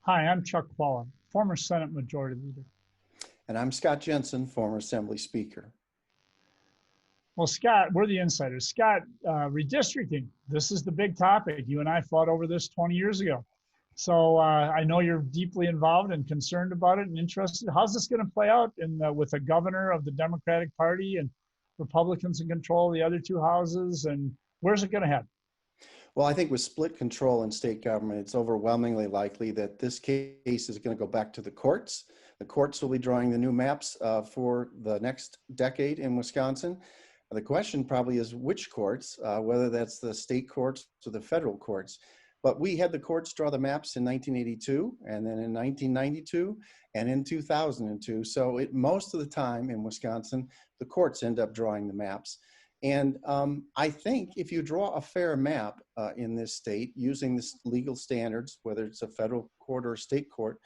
Hi, I'm Chuck Chvala, former Senate Majority Leader. And I'm Scott Jensen, former Assembly Speaker. Well, Scott, we're the insiders. Scott, redistricting, this is the big topic. You and I fought over this 20 years ago. So I know you're deeply involved and concerned about it and interested. How's this going to play out with a governor of the Democratic Party and Republicans in control of the other two houses? And where's it going to head? Well, I think with split control in state government, it's overwhelmingly likely that this case is going to go back to the courts. The courts will be drawing the new maps for the next decade in Wisconsin. The question probably is which courts, whether that's the state courts or the federal courts. But we had the courts draw the maps in 1982, and then in 1992, and in 2002. So most of the time in Wisconsin, the courts end up drawing the maps. And I think if you draw a fair map in this state using this legal standards, whether it's a federal court or a state court,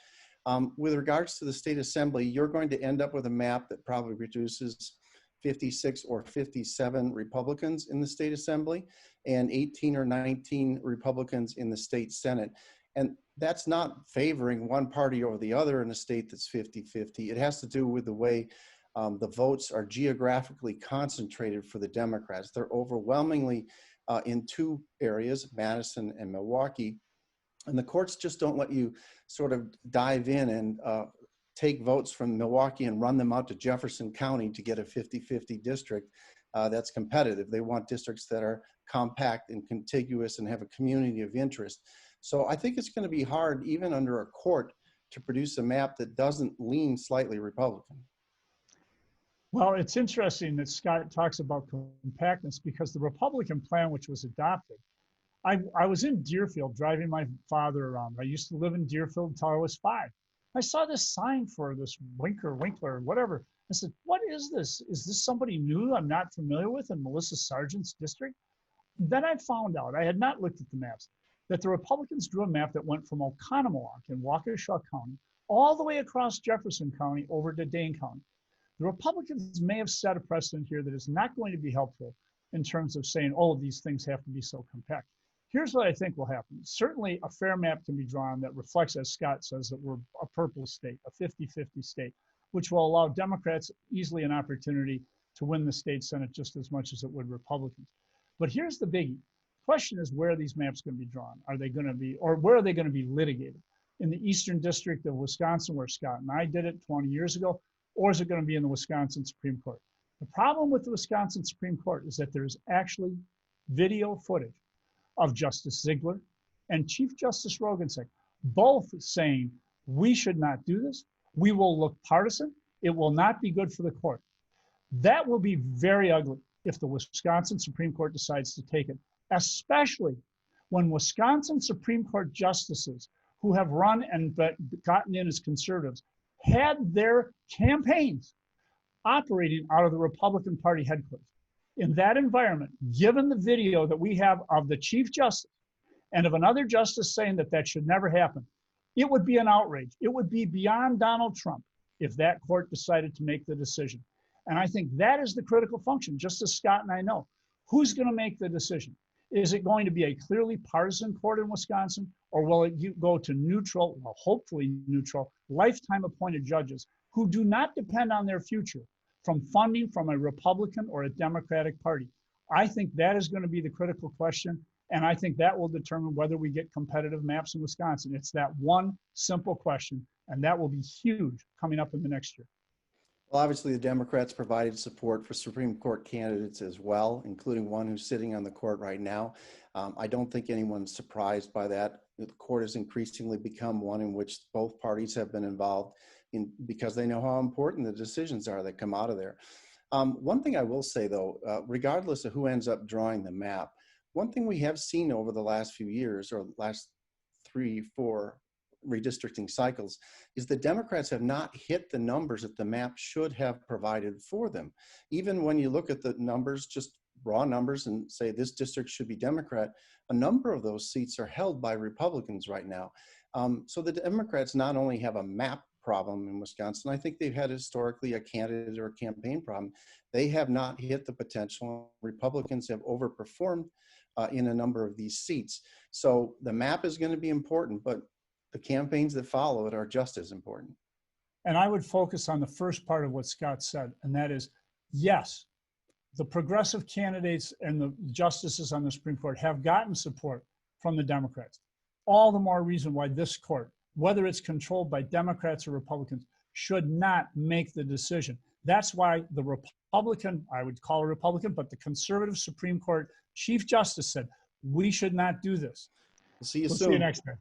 with regards to the state assembly, you're going to end up with a map that probably reduces 56 or 57 Republicans in the state assembly and 18 or 19 Republicans in the state Senate. And that's not favoring one party over the other in a state that's 50-50. It has to do with the way the votes are geographically concentrated for the Democrats. They're overwhelmingly in two areas, Madison and Milwaukee. And the courts just don't let you sort of dive in and take votes from Milwaukee and run them out to Jefferson County to get a 50-50 district that's competitive. They want districts that are compact and contiguous and have a community of interest. So I think it's going to be hard, even under a court, to produce a map that doesn't lean slightly Republican. Well, it's interesting that Scott talks about compactness because the Republican plan, which was adopted, I was in Deerfield driving my father around. I used to live in Deerfield until I was 5. I saw this sign for this Winkler, whatever. I said, what is this? Is this somebody new I'm not familiar with in Melissa Sargent's district? Then I found out, I had not looked at the maps, that the Republicans drew a map that went from Oconomowoc in Waukesha County all the way across Jefferson County over to Dane County. The Republicans may have set a precedent here that is not going to be helpful in terms of saying, oh, these things have to be so compact. Here's what I think will happen. Certainly a fair map can be drawn that reflects, as Scott says, that we're a purple state, a 50-50 state, which will allow Democrats easily an opportunity to win the state Senate just as much as it would Republicans. But here's the biggie. The question is where are these maps going to be drawn? Are they going to be, or where are they going to be litigated? In the Eastern District of Wisconsin, where Scott and I did it 20 years ago, or is it going to be in the Wisconsin Supreme Court? The problem with the Wisconsin Supreme Court is that there's actually video footage of Justice Ziegler and Chief Justice Roggensack, both saying, we should not do this. We will look partisan. It will not be good for the court. That will be very ugly if the Wisconsin Supreme Court decides to take it, especially when Wisconsin Supreme Court justices who have run and gotten in as conservatives had their campaigns operating out of the Republican Party headquarters. In that environment, given the video that we have of the Chief Justice and of another justice saying that that should never happen, it would be an outrage. It would be beyond Donald Trump if that court decided to make the decision. And I think that is the critical function, just as Scott and I know. Who's going to make the decision? Is it going to be a clearly partisan court in Wisconsin, or will it go to neutral, well, hopefully neutral, lifetime appointed judges who do not depend on their future from funding from a Republican or a Democratic party? I think that is going to be the critical question, and I think that will determine whether we get competitive maps in Wisconsin. It's that one simple question, and that will be huge coming up in the next year. Well, obviously, the Democrats provided support for Supreme Court candidates as well, including one who's sitting on the court right now. I don't think anyone's surprised by that. The court has increasingly become one in which both parties have been involved in because they know how important the decisions are that come out of there. One thing I will say, though, regardless of who ends up drawing the map, one thing we have seen over the last few years or last 3-4 redistricting cycles is the Democrats have not hit the numbers that the map should have provided for them. Even when you look at the numbers, just raw numbers, and say this district should be Democrat, a number of those seats are held by Republicans right now. So the Democrats not only have a map problem in Wisconsin, I think they've had historically a candidate or a campaign problem. They have not hit the potential. Republicans have overperformed in a number of these seats. So the map is going to be important, but the campaigns that follow it are just as important. And I would focus on the first part of what Scott said, and that is, yes, the progressive candidates and the justices on the Supreme Court have gotten support from the Democrats. All the more reason why this court, whether it's controlled by Democrats or Republicans, should not make the decision. That's why the Republican, I would call a Republican, but the conservative Supreme Court Chief Justice said, we should not do this. We'll see you We'll soon. see you next time.